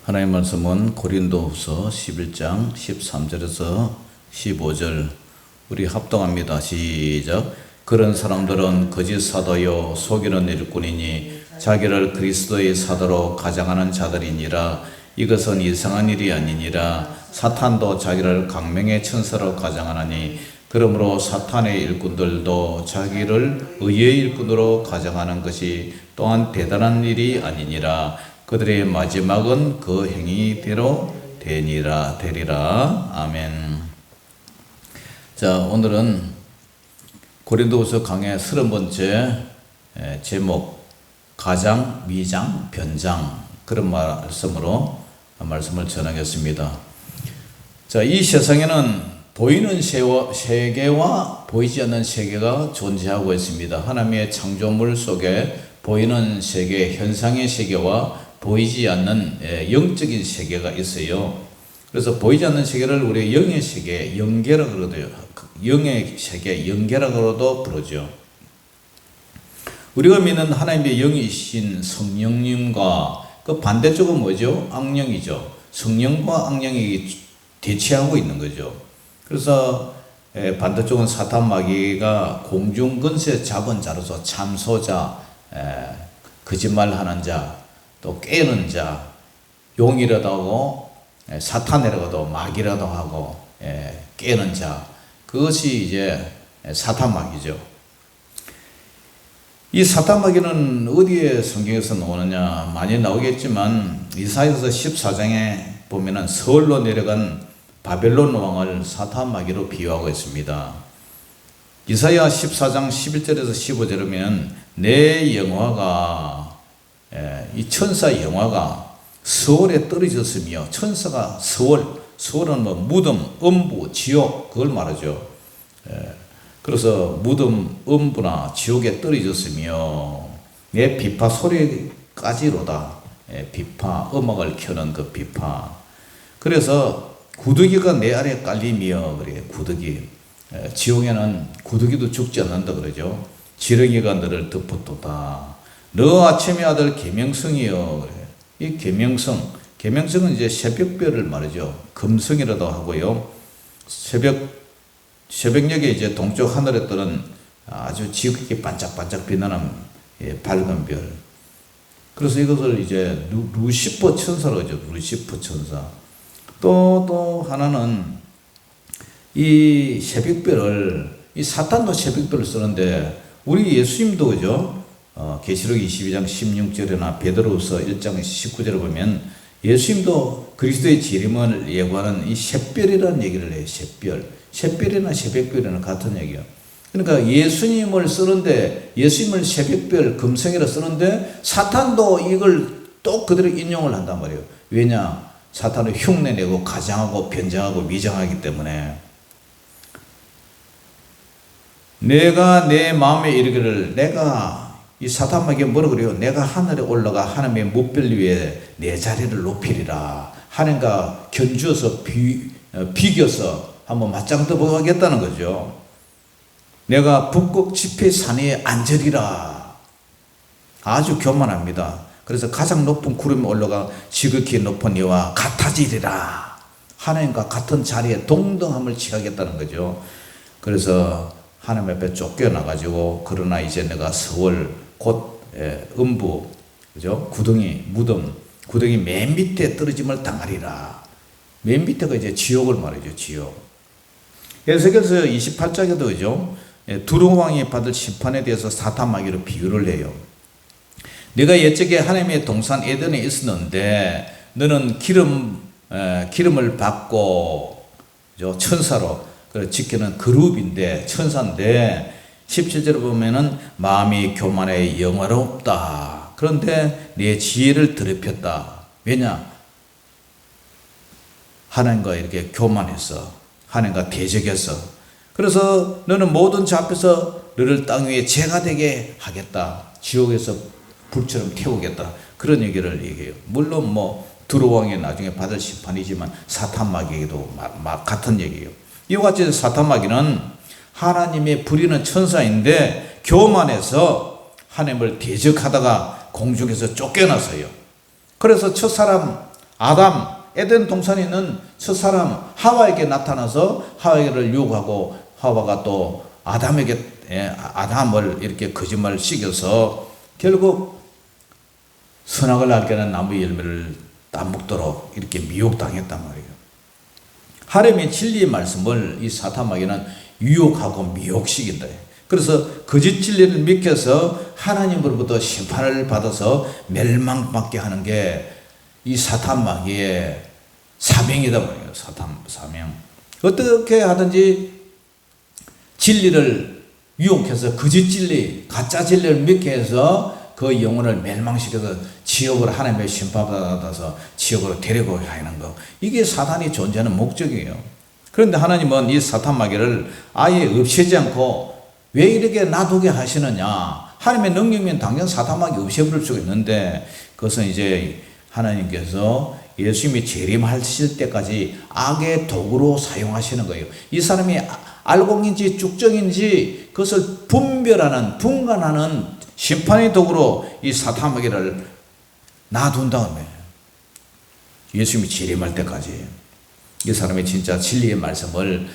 하나님 말씀은 고린도후서 11장 13절에서 15절 우리 합동합니다. 시작. 그런 사람들은 거짓 사도요 속이는 일꾼이니 자기를 그리스도의 사도로 가장하는 자들이니라. 이것은 이상한 일이 아니니라. 사탄도 자기를 강명의 천사로 가장하나니 그러므로 사탄의 일꾼들도 자기를 의의 일꾼으로 가장하는 것이 또한 대단한 일이 아니니라. 그들의 마지막은 그 행위대로 되리라. 아멘. 자, 오늘은 고린도후서 강의 30번째 제목 가장, 미장, 변장 그런 말씀으로 말씀을 전하겠습니다. 자, 이 세상에는 보이는 세계와 보이지 않는 세계가 존재하고 있습니다. 하나님의 창조물 속에 보이는 세계, 현상의 세계와 보이지 않는 영적인 세계가 있어요. 그래서 보이지 않는 세계를 우리 영의 세계, 영계라고 그러죠. 영의 세계, 영계라고도 부르죠. 우리가 믿는 하나님의 영이신 성령님과 그 반대쪽은 뭐죠? 악령이죠. 성령과 악령이 대치하고 있는 거죠. 그래서 반대쪽은 사탄 마귀가 공중근세 잡은 자로서 참소자, 거짓말하는 자, 또 깨는 자, 용이라도 하고 사탄이라고도 마귀라도 하고 깨는 자, 그것이 이제 사탄 마귀죠. 이 사탄 마귀는 어디에 성경에서 나오느냐 많이 나오겠지만 이사야서 14장에 보면은 서울로 내려간 바벨론 왕을 사탄 마귀로 비유하고 있습니다. 이사야 14장 11절에서 15절이면 내 영화가 이 천사 영화가 서울에 떨어졌으며 천사가 서울은 뭐 무덤, 음부, 지옥 그걸 말하죠. 그래서 무덤, 음부나 지옥에 떨어졌으며 내 비파 소리까지로다. 비파, 음악을 켜는 그 비파. 그래서 구더기가 내 아래에 깔리며 그래 구더기. 지옥에는 구더기도 죽지 않는다 그러죠. 지렁이가 너를 덮었도다. 너 아침의 아들 계명성이여. 이 계명성은 이제 새벽별을 말이죠. 금성이라도 하고요. 새벽녘에 이제 동쪽 하늘에 뜨는 아주 지극히 반짝반짝 빛나는 밝은 별. 그래서 이것을 이제 루시퍼 천사라고 하죠. 루시퍼 천사. 또 하나는 이 새벽별을, 이 사탄도 새벽별을 쓰는데 우리 예수님도 그죠? 계시록 22장 16절이나 베드로후서 1장 19절을 보면 예수님도 그리스도의 재림을 예고하는 이 샛별이라는 얘기를 해요. 샛별이나 새벽별이나 같은 얘기예요. 그러니까 예수님을 쓰는데, 예수님을 새벽별, 금성이라 쓰는데 사탄도 이걸 또 그대로 인용을 한단 말이에요. 왜냐? 사탄을 흉내내고 가장하고 변장하고 미장하기 때문에. 내가 내 마음에 이르기를, 내가 이 사탄 마귀가 뭐라 그래요? 내가 하늘에 올라가 하나님의 무별 위에 내 자리를 높이리라. 하나님과 견주어서 비겨서 한번 맞짱 떠보겠다는 거죠. 내가 북극 지폐 산 위에 앉으리라. 아주 교만합니다. 그래서 가장 높은 구름에 올라가 지극히 높은 이와 같아지리라. 하나님과 같은 자리에 동등함을 취하겠다는 거죠. 그래서 하나님 앞에 쫓겨나가지고, 그러나 이제 내가 서울 곧 음부, 그죠? 구덩이, 무덤, 구덩이 맨 밑에 떨어짐을 당하리라. 맨 밑에가 이제 지옥을 말이죠. 지옥. 에스겔서 28장에도 그죠? 두루왕이 받을 심판에 대해서 사탄 마귀로 비유를 해요. 네가 옛적에 하나님의 동산 에덴에 있었는데 너는 기름을 받고 그죠? 천사로 지키는 그룹인데 천사인데 17절에 보면은 마음이 교만해 영화롭다. 그런데 내 지혜를 더럽혔다. 왜냐? 하나님과 이렇게 교만해서, 하나님과 대적해서. 그래서 너는 모든 자 앞에서 너를 땅 위에 죄가 되게 하겠다. 지옥에서 불처럼 태우겠다. 그런 얘기를 얘기해요. 물론 뭐 두루왕이 나중에 받을 심판이지만 사탄 마귀에도 같은 얘기예요. 이와 같이 사탄 마귀는 하나님의 부리는 천사인데 교만해서 하나님을 대적하다가 공중에서 쫓겨났어요. 그래서 첫사람 에덴 동산에 있는 첫 사람 하와에게 나타나서 하와를 유혹하고 하와가 또 아담을 이렇게 거짓말을 시켜서 결국 선악을 알게 하는 나무 열매를 따먹도록 이렇게 미혹당했단 말이에요. 하나님의 진리의 말씀을 이 사탄 마귀는 유혹하고 미혹시킨다. 그래서 거짓 진리를 믿겨서 하나님으로부터 심판을 받아서 멸망받게 하는 게 이 사탄 마귀의 사명이다 말이에요. 사명. 어떻게 하든지 진리를 유혹해서 거짓 진리, 가짜 진리를 믿게 해서 그 영혼을 멸망시켜서 지옥으로 하나님의 심판받아서 지옥으로 데리고 가는 거. 이게 사탄이 존재하는 목적이에요. 그런데 하나님은 이 사탄 마귀를 아예 없애지 않고 왜 이렇게 놔두게 하시느냐. 하나님의 능력이면 당연 사탄 마귀 없애버릴 수가 있는데 그것은 이제 하나님께서 예수님이 재림하실 때까지 악의 도구로 사용하시는 거예요. 이 사람이 알곡인지 쭉정인지 그것을 분간하는 심판의 도구로 이 사탄 마귀를 놔둔 다음에 예수님이 재림할 때까지 이 사람이 진짜 진리의 말씀을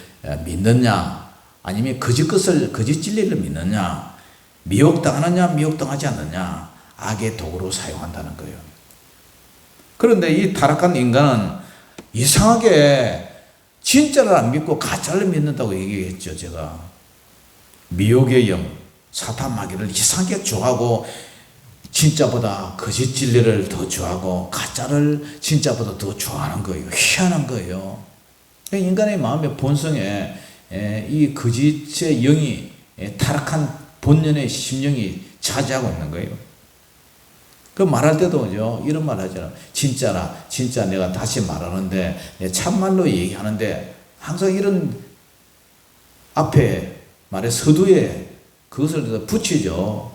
믿느냐 아니면 거짓 진리를 믿느냐 미혹당하느냐 미혹당하지 않느냐 악의 도구로 사용한다는 거예요. 그런데 이 타락한 인간은 이상하게 진짜를 안 믿고 가짜를 믿는다고 얘기했죠. 제가 미혹의 영 사탄 마귀를 이상하게 좋아하고 진짜보다 거짓 진리를 더 좋아하고 가짜를 진짜보다 더 좋아하는 거예요. 희한한 거예요. 인간의 마음의 본성에 이 거짓의 영이 타락한 본연의 심령이 차지하고 있는 거예요. 그 말할 때도 이런 말 하잖아. 진짜라. 진짜 내가 다시 말하는데 참말로 얘기하는데 항상 이런 앞에 말에 서두에 그것을 붙이죠.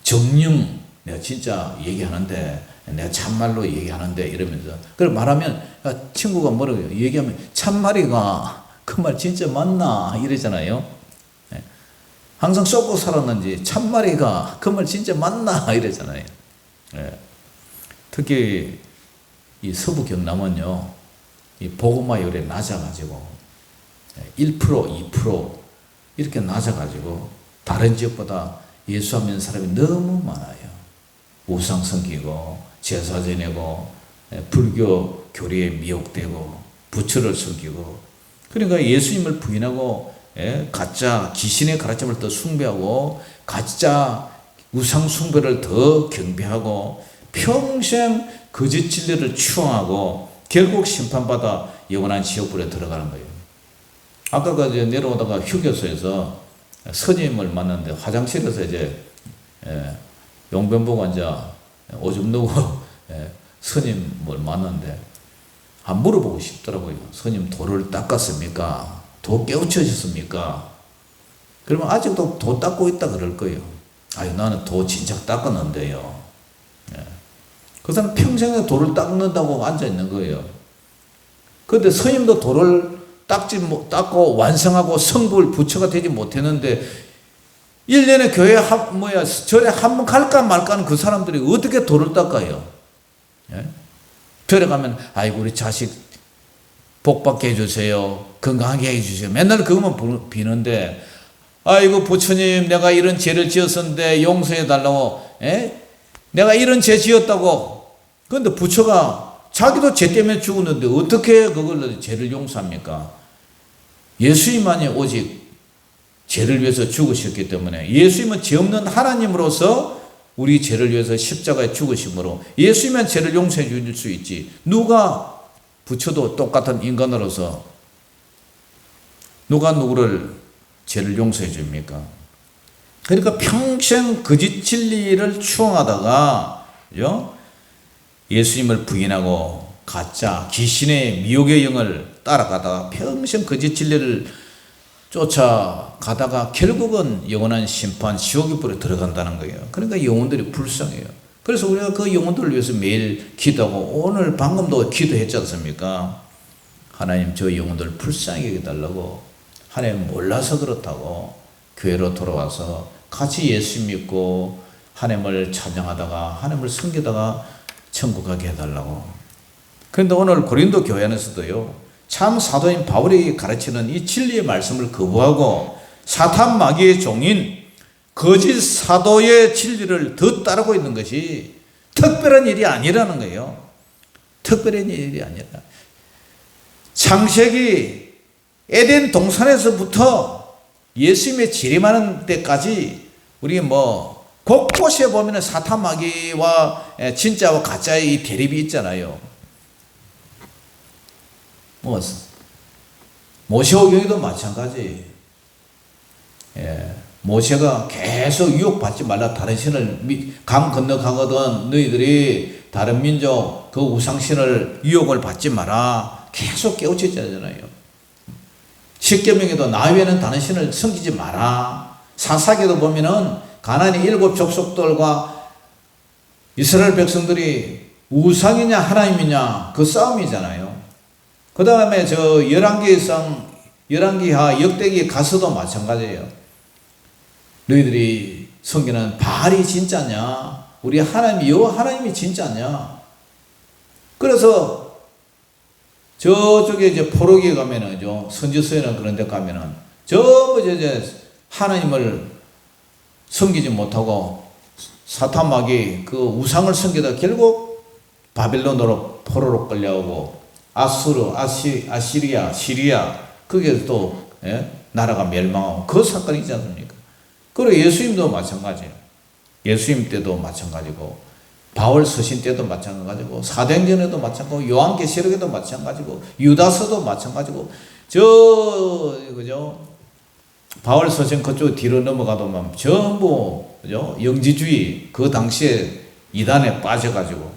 정령 내가 진짜 얘기하는데 내가 참말로 얘기하는데 이러면서 그걸 말하면 친구가 뭐라고 얘기하면 참말이가 그 말 진짜 맞나 이러잖아요. 항상 쏟고 살았는지 참말이가 그 말 진짜 맞나 이러잖아요. 특히 이 서부 경남은요, 이 보고마율이 낮아가지고 1%, 2% 이렇게 낮아가지고 다른 지역보다 예수 안 믿는 사람이 너무 많아요. 우상 섬기고 제사 지내고 불교 교리에 미혹되고 부처를 섬기고 그러니까 예수님을 부인하고 가짜 귀신의 가르침을 더 숭배하고 가짜 우상 숭배를 더 경배하고 평생 거짓 진리를 추앙하고 결국 심판받아 영원한 지옥불에 들어가는 거예요. 아까 내려오다가 휴게소에서 스님을 만났는데 화장실에서 이제 용변 이제 오줌 누고 스님을 만났는데 물어보고 싶더라고요. 스님 도를 닦았습니까? 도 깨우쳐졌습니까? 그러면 아직도 도 닦고 있다 그럴 거예요. 아유, 나는 도 진작 닦았는데요. 그 사람 평생에 도를 닦는다고 앉아있는 거예요. 그런데 스님도 도를 닦고 완성하고 성불 부처가 되지 못했는데 1년에 교회 절에 한 번 갈까 말까 하는 그 사람들이 어떻게 도를 닦아요? 절에 가면 아이고 우리 자식 복받게 해주세요. 건강하게 해주세요. 맨날 그것만 비는데 아이고 부처님 내가 이런 죄를 지었었는데 용서해 달라고 내가 이런 죄 지었다고. 그런데 부처가 자기도 죄 때문에 죽었는데 어떻게 그걸 죄를 용서합니까? 예수님만이 오직 죄를 위해서 죽으셨기 때문에 예수님은 죄 없는 하나님으로서 우리 죄를 위해서 십자가에 죽으심으로 예수님은 죄를 용서해 줄 수 있지. 누가 부처도 똑같은 인간으로서 누가 누구를 죄를 용서해 줍니까? 그러니까 평생 거짓 진리를 추앙하다가 예수님을 부인하고 가짜 귀신의 미혹의 영을 따라가다가 평생 거짓 진리를 쫓아가다가 결국은 영원한 심판 지옥의 불에 들어간다는 거예요. 그러니까 영혼들이 불쌍해요. 그래서 우리가 그 영혼들을 위해서 매일 기도하고 오늘 방금도 기도했지 않습니까? 하나님 저 영혼들 불쌍하게 해달라고. 하나님 몰라서 그렇다고 교회로 돌아와서 같이 예수 믿고 하나님을 찬양하다가 하나님을 섬기다가 천국 가게 해달라고. 그런데 오늘 고린도 교회 안에서도요, 참 사도인 바울이 가르치는 이 진리의 말씀을 거부하고 사탄 마귀의 종인 거짓 사도의 진리를 더 따르고 있는 것이 특별한 일이 아니라는 거예요. 특별한 일이 아니라. 창세기 에덴 동산에서부터 예수님의 재림하는 때까지 우리 곳곳에 보면 사탄 마귀와 진짜와 가짜의 이 대립이 있잖아요. 모세오경에도 마찬가지. 모세가 계속 유혹받지 말라. 다른 신을 강 건너가거든 너희들이 다른 민족 그 우상신을 유혹을 받지 마라. 계속 깨우치잖아요. 십계명에도 나 외에는 다른 신을 섬기지 마라. 사사기도 보면은 가나안의 7 족속들과 이스라엘 백성들이 우상이냐 하나님이냐 그 싸움이잖아요. 그 다음에 저 열왕기하 역대기 가서도 마찬가지예요. 너희들이 섬기는 바알이 진짜냐? 우리 하나님 여호와 하나님이 진짜냐? 그래서 저쪽에 이제 포로기에 가면은 선지서에는 그런 데 가면은 전부 이제 하나님을 섬기지 못하고 사탄 마귀 그 우상을 섬기다 결국 바빌론으로 포로로 끌려오고 아수르, 아시리아, 시리아 그게 또 나라가 멸망하고 그 사건이 있지 않습니까? 그리고 예수님도 마찬가지예요. 예수님 때도 마찬가지고 바울 서신 때도 마찬가지고 사도행전에도 마찬가지고 요한계시록에도 마찬가지고 유다서도 마찬가지고 그죠? 바울 서신 그쪽 뒤로 넘어가도 전부 그죠? 영지주의 그 당시에 이단에 빠져가지고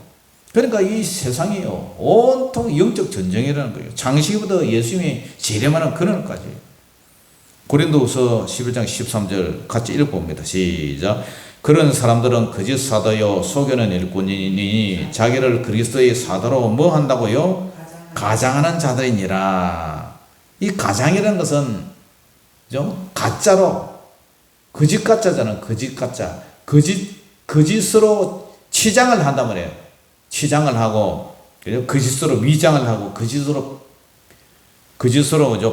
그러니까 이 세상이요 온통 영적 전쟁이라는 거예요. 창세기부터 예수님이 재림하는 그날까지. 고린도후서 11장 13절 같이 읽어봅니다. 시작. 그런 사람들은 거짓 사도요 속여는 일꾼이니 자기를 그리스도의 사도로 뭐 한다고요? 가장하는 자들이니라. 이 가장이라는 것은 가짜로 거짓 가짜잖아요. 거짓 가짜. 거짓으로 치장을 한단 말이에요. 치장을 하고 거짓으로 위장을 하고 거짓으로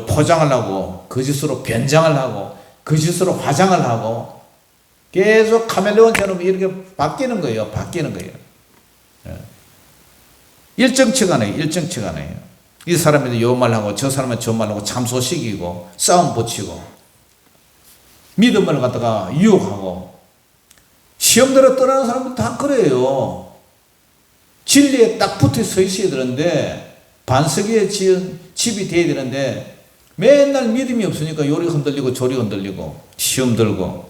포장을 하고 거짓으로 변장을 하고 거짓으로 화장을 하고 계속 카멜레온처럼 이렇게 바뀌는 거예요. 일정치가 아니에요. 이 사람이 요 말하고 저 사람은 저 말하고 참소시키고 싸움 붙이고 믿음을 갖다가 유혹하고 시험대로 떠나는 사람은 다 그래요. 진리에 딱 붙어 서 있어야 되는데 반석에 지은 집이 돼야 되는데 맨날 믿음이 없으니까 요리 흔들리고 조리 흔들리고 시험 들고.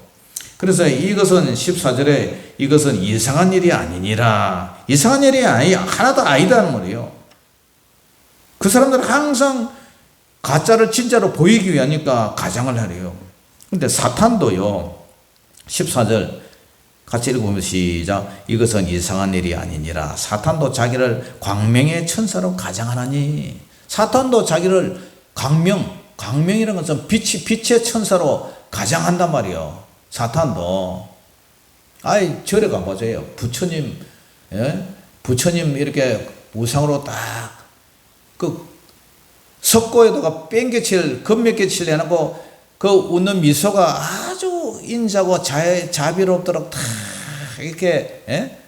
그래서 이것은 14절에 이것은 이상한 일이 아니니라. 이상한 일이 하나도 아니다는 말이에요. 그 사람들은 항상 가짜를 진짜로 보이기 위하니까 가장을 하래요. 근데 사탄도요 14절 같이 읽어보면 시작. 이것은 이상한 일이 아니니라. 사탄도 자기를 광명의 천사로 가장하나니. 사탄도 자기를 광명이라는 것은 빛의 천사로 가장한단 말이에요. 사탄도. 절에 가보세요. 부처님 이렇게 우상으로 딱 석고에다가 뺑개칠 금몇개칠 해놓고 그 웃는 미소가 아주 인자고 자비롭도록 다 이렇게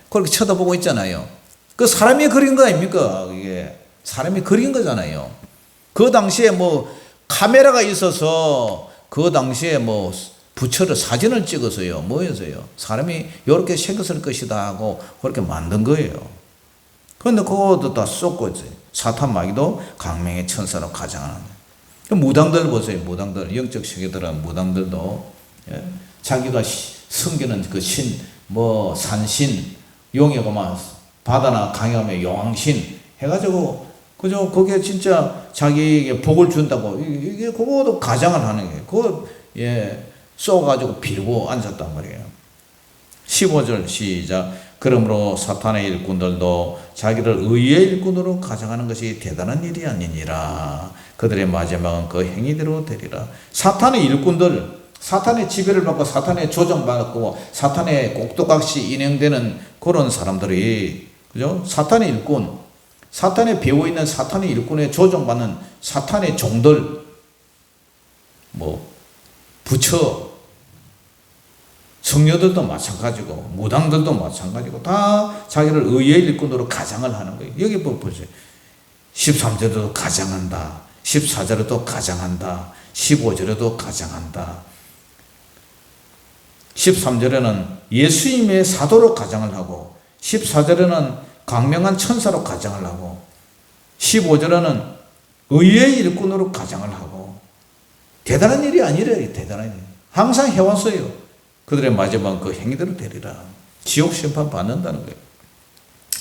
그렇게 쳐다보고 있잖아요. 그 사람이 그린 거 아닙니까? 이게 사람이 그린 거잖아요. 그 당시에 카메라가 있어서 그 당시에 부처를 사진을 찍어서요. 뭐였어요? 사람이 이렇게 생겼을 것이다 하고 그렇게 만든 거예요. 그런데 그것도 다 쏟고 있어요. 사탄 마귀도 광명의 천사로 가장하는 거예요. 무당들 보세요. 무당들 영적 세계들은 무당들도 자기가 섬기는 그 신, 산신, 용에 가면 바다나 강에 가면 용왕신 해가지고 그죠? 그게 진짜 자기에게 복을 준다고 이게 그것도 가장을 하는 거예요. 그거 쏘가지고 빌고 앉았단 말이에요. 15절 시작. 그러므로 사탄의 일꾼들도 자기를 의의 일꾼으로 가장하는 것이 대단한 일이 아니니라. 그들의 마지막은 그 행위대로 되리라. 사탄의 일꾼들, 사탄의 지배를 받고 사탄의 조정받고 사탄의 꼭두각시 인행되는 그런 사람들이 그죠? 사탄의 일꾼. 사탄에 배워있는 사탄의 일꾼에 조종받는 사탄의 종들, 부처, 성녀들도 마찬가지고, 무당들도 마찬가지고, 다 자기를 의의 일꾼으로 가장을 하는 거예요. 여기 보세요. 13절에도 가장한다. 14절에도 가장한다. 15절에도 가장한다. 13절에는 예수님의 사도로 가장을 하고, 14절에는 광명한 천사로 가장을 하고, 15절에는 의의 일꾼으로 가장을 하고, 대단한 일이 아니래요. 대단한 일. 항상 해왔어요. 그들의 마지막 그 행위대로 되리라. 지옥 심판 받는다는 거예요.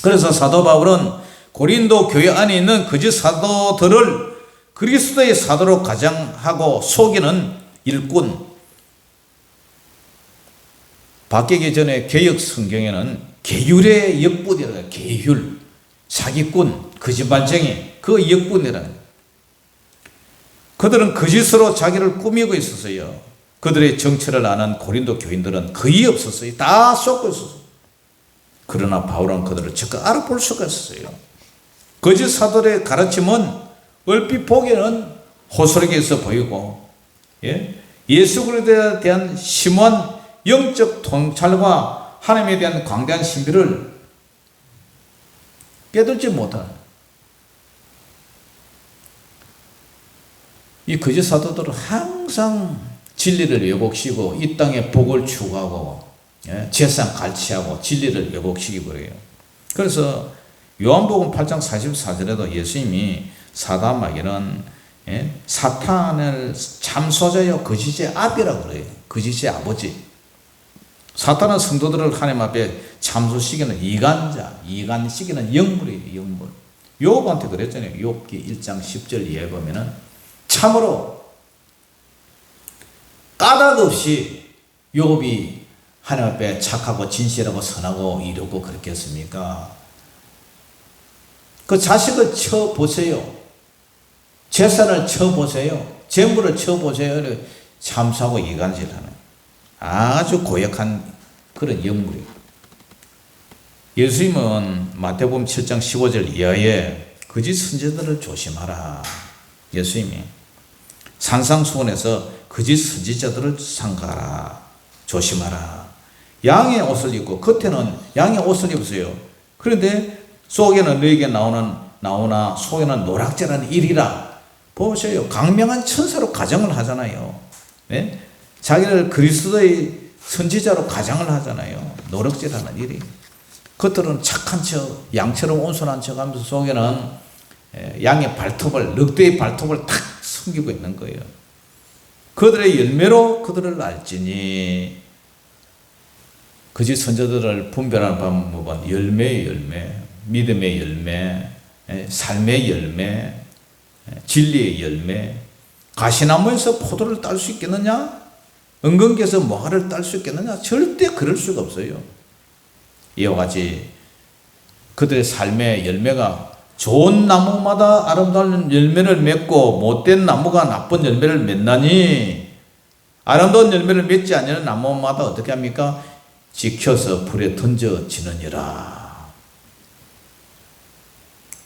그래서 사도 바울은 고린도 교회 안에 있는 거짓 사도들을 그리스도의 사도로 가장하고 속이는 일꾼, 바뀌기 전에 개역 성경에는 계율의 역분이라고 해요. 계율, 사기꾼, 거짓말쟁이, 그 역분이라는 거예요. 그들은 거짓으로 자기를 꾸미고 있었어요. 그들의 정체를 아는 고린도 교인들은 거의 없었어요. 다 속고 있었어요. 그러나 바울은 그들을 적극 알아볼 수가 있었어요. 거짓 사도의 가르침은 얼핏 보기에는 호소력이 있어 보이고, 예수 그리스도에 대한 심오한 영적 통찰과 하나님에 대한 광대한 신비를 깨닫지 못하는 이 거짓 사도들은 항상 진리를 왜곡시키고 이 땅에 복을 추구하고 재산 갈취하고 진리를 왜곡시키고 그래요. 그래서 요한복음 8장 44절에도 예수님이 사단마귀는 사탄을 참소자여 거짓의 아비라고 그래요. 거짓의 아버지. 사탄은 성도들을 하나님 앞에 참소시키는 이간자, 이간시키는 영물이에요. 영물. 욥한테 그랬잖아요. 욥기 1장 10절 이하에 보면은 참으로 까닭 없이 욥이 하나님 앞에 착하고 진실하고 선하고 이르고 그렇겠습니까? 그 자식을 쳐보세요. 재산을 쳐보세요. 재물을 쳐보세요. 참소하고 이간질하는 아주 고약한 그런 영물이에요. 예수님은 마태복음 7장 15절 이하에 거짓 선지자들을 조심하라. 예수님이 산상수훈에서 거짓 선지자들을 삼가라. 조심하라. 양의 옷을 입고 겉에는 양의 옷을 입으세요. 그런데 속에는 너에게 나오나 속에는 노략질하는 일이라. 보세요. 강명한 천사로 가정을 하잖아요. 네? 자기를 그리스도의 선지자로 가장을 하잖아요. 노력질하는 일이. 겉으로는 착한 척, 양처럼 온순한 척 하면서 속에는 양의 발톱을, 늑대의 발톱을 탁 숨기고 있는 거예요. 그들의 열매로 그들을 알지니. 거짓 선지자들을 분별하는 방법은 열매의 열매, 믿음의 열매, 삶의 열매, 진리의 열매. 가시나무에서 포도를 딸 수 있겠느냐? 은근기에서 무화과를 딸 수 있겠느냐? 절대 그럴 수가 없어요. 이와 같이 그들의 삶의 열매가 좋은 나무마다 아름다운 열매를 맺고 못된 나무가 나쁜 열매를 맺나니 아름다운 열매를 맺지 않는 나무마다 어떻게 합니까? 지켜서 불에 던져지느니라.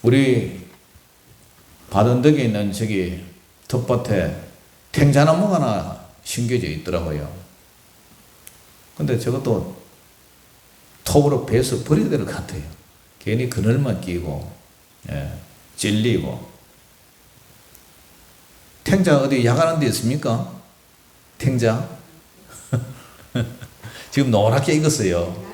우리 바른덕에 있는 저기 텃밭에 탱자나무가 하나 심겨져 있더라고요. 근데 저것도 톱으로 베서 버려야 될 것 같아요. 괜히 그늘만 끼고, 찔리고. 탱자 어디 야간한 데 있습니까? 탱자? 지금 노랗게 익었어요.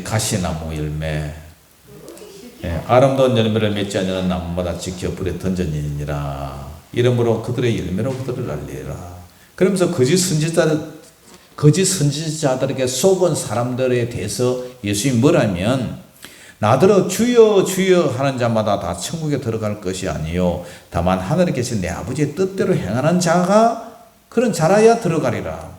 가시나무 열매, 아름다운 열매를 맺지 않는 나무마다 지켜 불에 던져지니라. 이러므로 그들의 열매로 그들을 알리라. 그러면서 거짓 선지자들에게 속은 사람들에 대해서 예수님이 뭐라면 나더러 주여 주여 하는 자마다 다 천국에 들어갈 것이 아니요 다만 하늘에 계신 내 아버지의 뜻대로 행하는 자가 그런 자라야 들어가리라.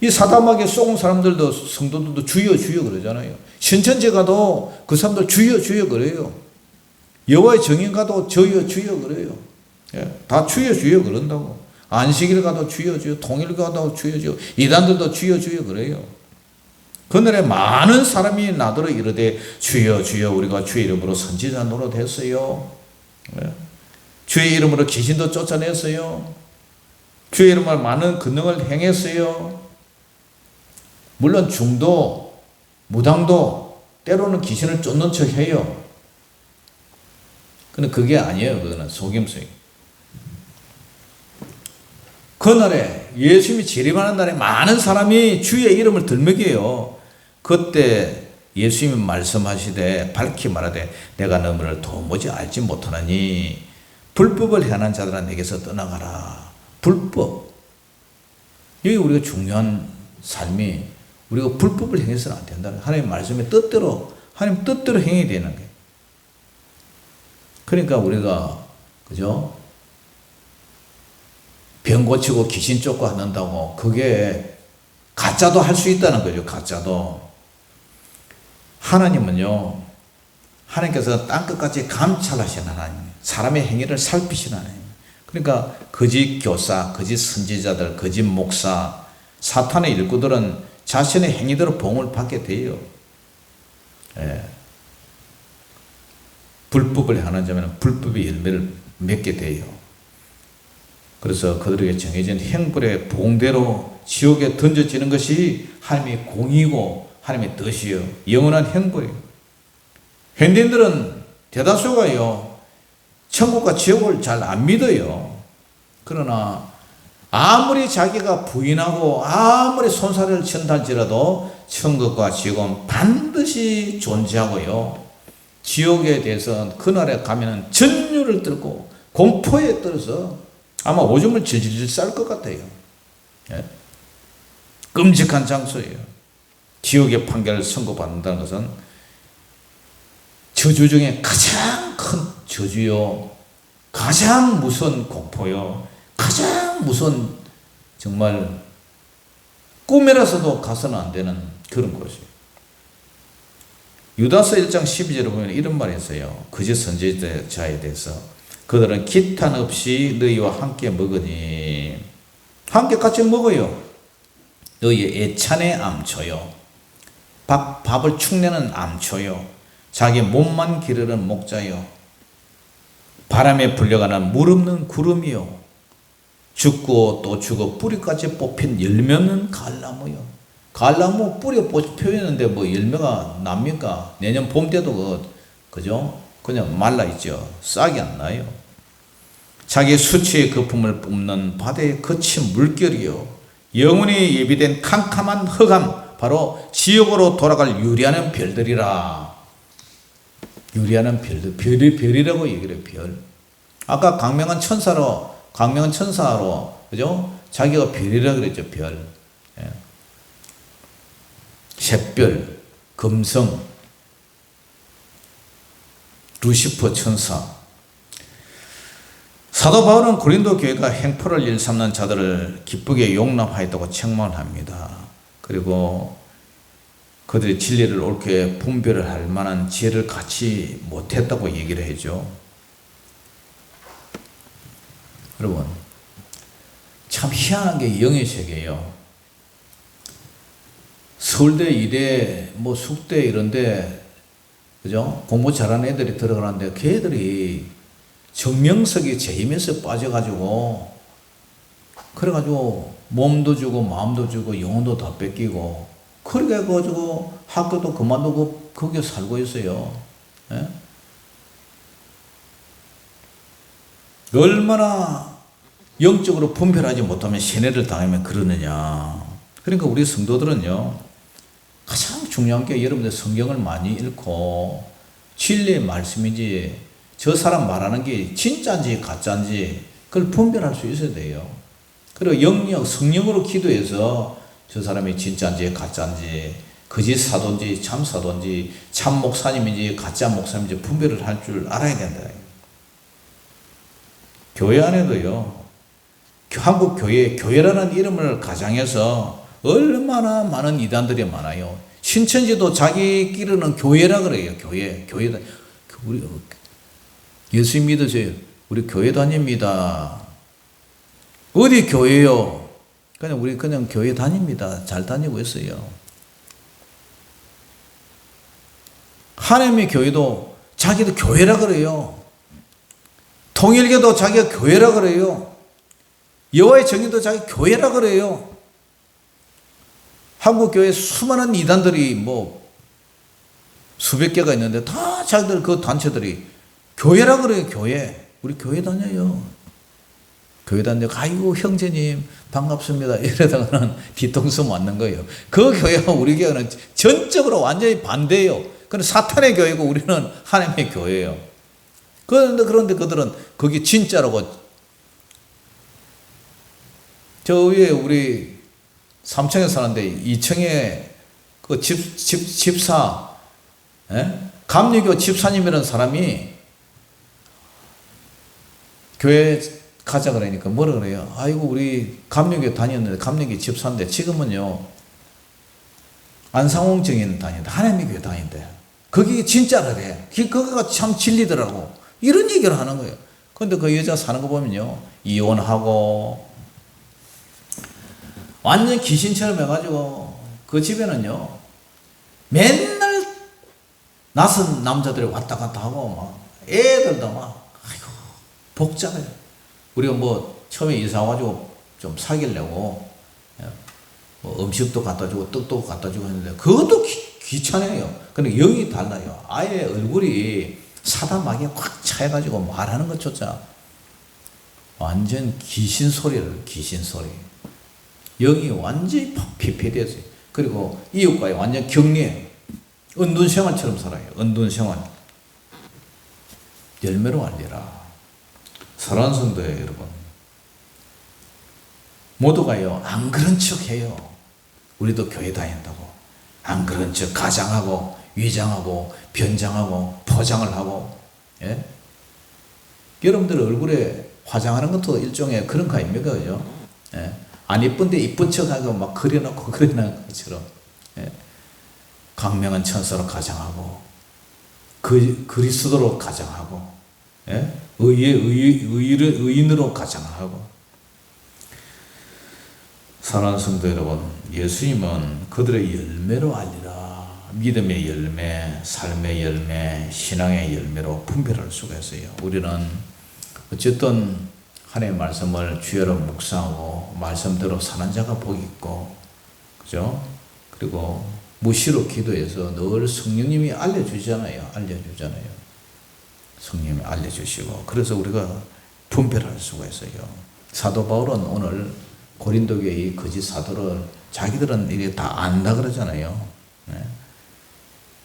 이 사담하게 속은 사람들도 성도들도 주여 주여 그러잖아요. 신천지 가도 그 사람들 주여 주여 그래요. 여호와의 정인 가도 저여 주여 그래요. 예, 다 주여 주여 그런다고. 안식일 가도 주여 주여, 통일 가도 주여 주여, 이단들도 주여 주여 그래요. 그날에 많은 사람이 나더러 이르되 주여 주여 우리가 주의 이름으로 선지자 노릇했어요. 예? 주의 이름으로 귀신도 쫓아냈어요. 주의 이름으로 많은 권능을 행했어요. 물론 중도, 무당도 때로는 귀신을 쫓는 척 해요. 근데 그게 아니에요. 그거는 속임수예요. 그날에 예수님이 재림하는 날에 많은 사람이 주의 이름을 들먹여요. 그때 예수님이 말씀하시되 밝히 말하되 내가 너를 도무지 알지 못하나니 불법을 행하는 자들아 내게서 떠나가라. 불법. 여기 우리가 중요한 삶이 우리가 불법을 행해서는 안 된다는 하나님의 말씀의 뜻대로 하나님 뜻대로 행해야 되는 거예요. 그러니까 우리가 그죠? 병 고치고 귀신 쫓고 한다고 그게 가짜도 할 수 있다는 거죠. 가짜도. 하나님은요, 하나님께서 땅끝까지 감찰하시는 하나님, 사람의 행위를 살피시는 하나님. 그러니까 거짓 교사, 거짓 선지자들, 거짓 목사, 사탄의 일꾼들은 자신의 행위대로 보응을 받게 돼요. 예. 불법을 하는 자면 불법의 열매를 맺게 돼요. 그래서 그들에게 정해진 형벌의 보응대로 지옥에 던져지는 것이 하나님의 공의고 하나님의 뜻이요. 영원한 형벌이에요. 현대인들은 대다수가요, 천국과 지옥을 잘 안 믿어요. 그러나 아무리 자기가 부인하고 아무리 손살을 친다 할지라도 천국과 지옥은 반드시 존재하고요. 지옥에 대해서는 그날에 가면은 전율을 떨고 공포에 떨어서 아마 오줌을 질질 쌀 것 같아요. 예? 끔찍한 장소예요. 지옥의 판결을 선고받는다는 것은 저주 중에 가장 큰 저주요, 가장 무서운 공포요, 가장 무서운 정말 꿈에라서도 가서는 안 되는 그런 곳이에요. 유다서 1장 12절에 보면 이런 말이 있어요. 거짓 선지자에 대해서 그들은 기탄 없이 너희와 함께 먹으니 함께 같이 먹어요. 너희의 애찬의 암초요, 밥을 축내는 암초요, 자기 몸만 기르는 목자요, 바람에 불려가는 물 없는 구름이요, 죽고 또 죽어 뿌리까지 뽑힌 열매 없는 갈나무요. 갈나무 뿌리 뽑혔는데 뭐 열매가 납니까? 내년 봄 때도 그죠? 그냥 말라있죠. 싹이 안 나요. 자기 수치의 거품을 뿜는 바다에 거친 물결이요, 영원히 예비된 캄캄한 흑암, 바로 지옥으로 돌아갈 유리하는 별들이라. 유리하는 별들, 별이라고 얘기를 해요. 별. 아까 강명한 천사로 그죠? 자기가 별이라 그랬죠. 별. 예. 샛별, 금성, 루시퍼 천사. 사도 바울은 고린도 교회가 행포를 일삼는 자들을 기쁘게 용납하였다고 책망을 합니다. 그리고 그들이 진리를 옳게 분별을 할 만한 지혜를 갖지 못했다고 얘기를 해죠. 여러분, 참 희한한 게 영의 세계예요. 서울대, 이대, 뭐 숙대 이런데 그죠? 공부 잘하는 애들이 들어가는데 걔들이 정명석이 재임에서 빠져가지고 그래가지고 몸도 주고 마음도 주고 영혼도 다 뺏기고 그렇게 해가지고 학교도 그만두고 거기에 살고 있어요. 예? 얼마나 영적으로 분별하지 못하면 세뇌를 당하면 그러느냐. 그러니까 우리 성도들은요, 가장 중요한 게 여러분들 성경을 많이 읽고 진리의 말씀인지 저 사람 말하는 게 진짜인지 가짜인지 그걸 분별할 수 있어야 돼요. 그리고 영역, 성령으로 기도해서 저 사람이 진짜인지 가짜인지 거짓 사도인지 참 사도인지 참 목사님인지 가짜 목사님인지 분별을 할 줄 알아야 된다. 교회 안에도요, 한국 교회라는 이름을 가장해서 얼마나 많은 이단들이 많아요. 신천지도 자기끼리는 교회라 그래요. 교회. 우리 예수 믿으세요. 우리 교회 다닙니다. 어디 교회요? 우리 그냥 교회 다닙니다. 잘 다니고 있어요. 하나님의 교회도 자기도 교회라 그래요. 통일교도 자기가 교회라 그래요. 여호와의 정의도 자기 교회라 그래요. 한국 교회 수많은 이단들이 뭐 수백 개가 있는데 다 자기들 그 단체들이 교회라 그래요. 교회. 우리 교회 다녀요. 교회 다녀요. 아이고 형제님 반갑습니다. 이러다가는 뒤통수 맞는 거예요. 그 교회와 우리 교회는 전적으로 완전히 반대예요. 그건 사탄의 교회고 우리는 하나님의 교회예요. 그런데 그들은 그게 진짜라고. 저 위에 우리 3층에 사는데 2층에 그 집사, 감리교 집사님이라는 사람이 교회 가자 그러니까 뭐라 그래요? 아이고 우리 감리교 다녔는데 감리교 집사인데 지금은요 안상홍 증인 다닌다. 하나님의 교회 다닌대. 그게 진짜라래. 그거가 참 진리더라고. 이런 얘기를 하는 거예요. 그런데 그 여자 사는 거 보면요 이혼하고 완전 귀신처럼 해가지고 그 집에는요 맨날 낯선 남자들이 왔다 갔다 하고 막 애들도 막 아이고 복잡해요. 우리가 뭐 처음에 이사 와가지고 좀 사귀려고 뭐 음식도 갖다 주고 떡도 갖다 주고 했는데 그것도 귀찮아요. 근데 영이 달라요. 아예 얼굴이 사담하게 확 차해가지고 말하는 것조차 완전 귀신 소리를 귀신 소리. 영이 완전히 피폐되었어요. 그리고 이웃과의 완전 격리해요. 은둔생활처럼 살아요. 은둔생활. 열매로 알리라. 사랑하는 성도예요, 여러분. 모두가요, 안 그런 척 해요. 우리도 교회 다닌다고. 안 그런 척 가장하고, 위장하고, 변장하고, 포장을 하고, 예? 여러분들 얼굴에 화장하는 것도 일종의 그런 거 아닙니까? 그죠? 예? 안 이쁜데 이쁜 척하고 막 그려놓고 그려놓은 것처럼, 예? 강명한 천사로 가장하고, 그리스도로 가장하고, 예? 의인으로 가장하고. 사랑하는 성도 여러분, 예수님은 그들의 열매로 알리라. 믿음의 열매, 삶의 열매, 신앙의 열매로 분별할 수가 있어요. 우리는 어쨌든 하나님의 말씀을 주여로 묵상하고 말씀대로 사는 자가 복이 있고, 그죠? 그리고 무시로 기도해서 늘 성령님이 알려주잖아요. 성령님이 알려주시고, 그래서 우리가 분별할 수가 있어요. 사도 바울은 오늘 고린도 교회의 거짓 사도를 자기들은 이게 다 안다 그러잖아요. 네.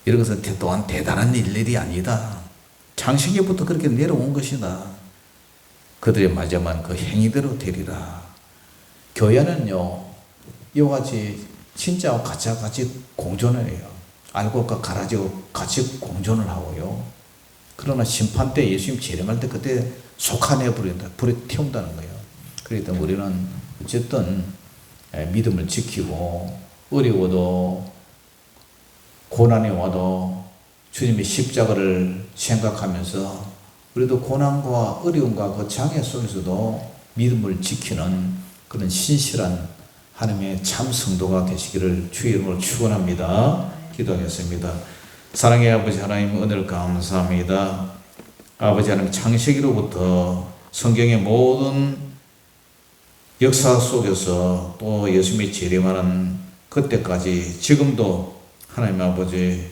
이런 것은 또한 대단한 일일이 아니다. 창세기부터 그렇게 내려온 것이다. 그들의 마지막은 그 행위대로 되리라. 교회는요, 이와 같이 진짜와 가짜 같이 공존을 해요. 알고가 가라지고 같이 공존을 하고요. 그러나 심판 때 예수님 재림할 때 그때 속아내 버린다. 불에 태운다는 거예요. 그렇기 때문에 우리는 어쨌든 믿음을 지키고 어려워도 고난이 와도 주님의 십자가를 생각하면서 우리도 고난과 어려움과 그 장애 속에서도 믿음을 지키는 그런 신실한 하나님의 참 성도가 되시기를 주의 이름으로 축원합니다. 기도하겠습니다. 사랑의 아버지 하나님, 오늘 감사합니다. 아버지 하나님, 창세기로부터 성경의 모든 역사 속에서 또 예수님이 재림하는 그때까지 지금도 하나님 아버지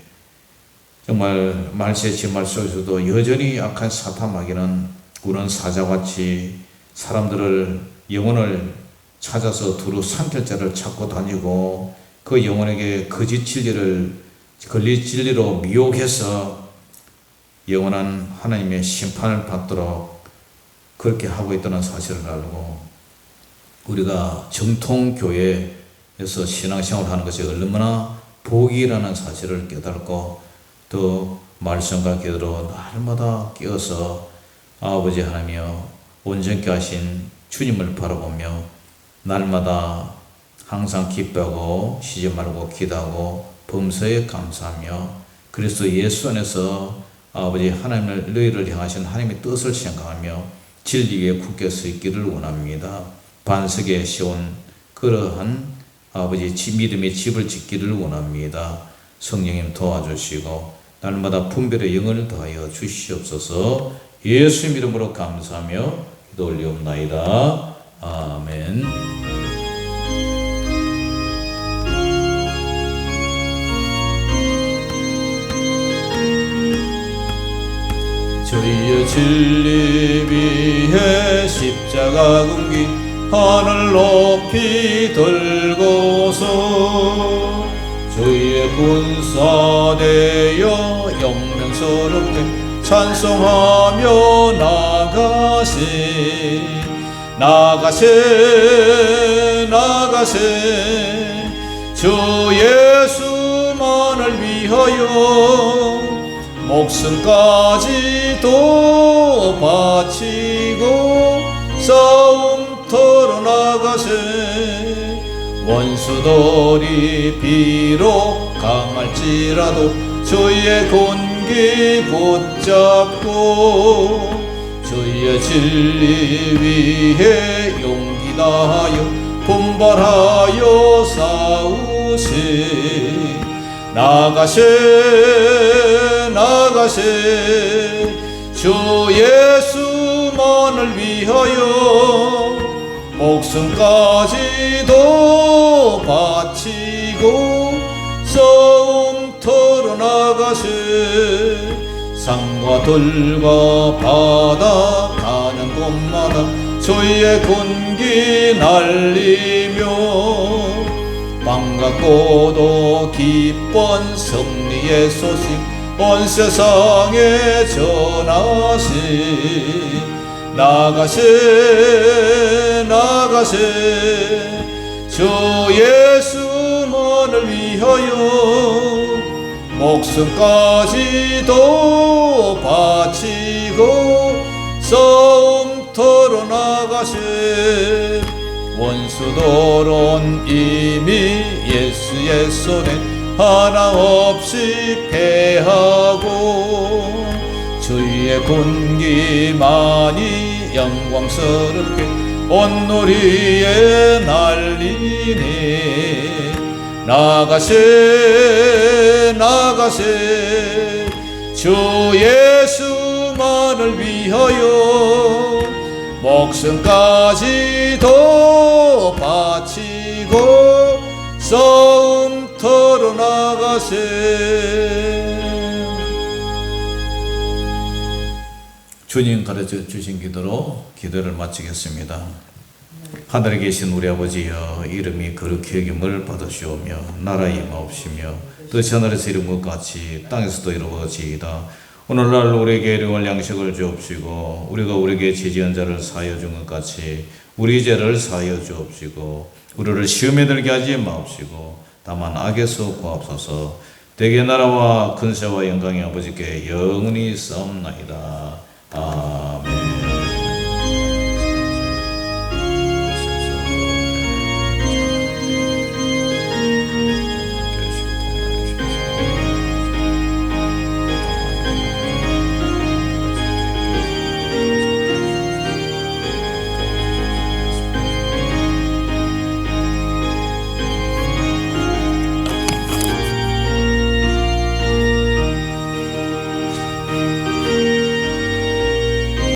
정말 말세 지말 속에서도 여전히 악한 사탄 마귀는 우는 사자같이 사람들을 영혼을 찾아서 두루 삼킬 자를 찾고 다니고 그 영혼에게 거짓 진리로 미혹해서 영원한 하나님의 심판을 받도록 그렇게 하고 있다는 사실을 알고, 우리가 정통교회에서 신앙생활을 하는 것이 얼마나 복이라는 사실을 깨닫고 또 말씀과 기도로 날마다 깨어서 아버지 하나님이여 온전케 하신 주님을 바라보며 날마다 항상 기뻐하고 쉬지 말고 기도하고 범사에 감사하며 그리스도 예수 안에서 아버지 하나님을 너희를 향하신 하나님의 뜻을 생각하며 진리에 굳게 서 있기를 원합니다. 반석에 세운 그러한 아버지 믿음의 집을 짓기를 원합니다. 성령님 도와주시고 날마다 분별의 영을 더하여 주시옵소서. 예수 이름으로 감사하며 기도 올리옵나이다. 아멘. 주의 진리 위에 십자가 금기 하늘 높이 들고서 주의 군사되어 영명스럽게 찬송하며 나가세 주 예수만을 위하여 목숨까지도 바치고 싸움터로 나가세 원수들이 비록 강할지라도 주의 군기 붙잡고 주의 진리 위에 용기 다하여 분발하여 싸우세 나가세 주 예수만을 위하여 목숨까지도 바치고 싸움터로 나가세 산과 들과 바다 가는 곳마다 주의 군기 날리며 반갑고도 기쁜 승리의 소식 온 세상에 전하세 나가세 주 예수만을 위하여 목숨까지도 바치고 싸움터로 나가세 원수들은 이미 예수의 손에 하나 없이 패하고 주의 군기만이 영광스럽게 온누리에 날리네 나가세 주 예수만을 위하여 목숨까지도 바치고 싸움터로 나가세. 주님 가르쳐 주신 기도로 기도를 마치겠습니다. 하늘에 계신 우리 아버지여, 이름이 거룩히 여김을 받으시오며 나라 임하옵시며 뜻이 하늘에서 이룬 것 같이 땅에서도 이루어지이다. 오늘날 우리에게 일용할 양식을 주옵시고 우리가 우리에게 죄지은 자를 사하여 준 것 같이 우리 죄를 사하여 주옵시고 우리를 시험에 들게 하지 마옵시고 다만 악에서 구하옵소서. 대개 나라와 근세와 영광이 아버지께 영원히 싸움나이다. 아멘.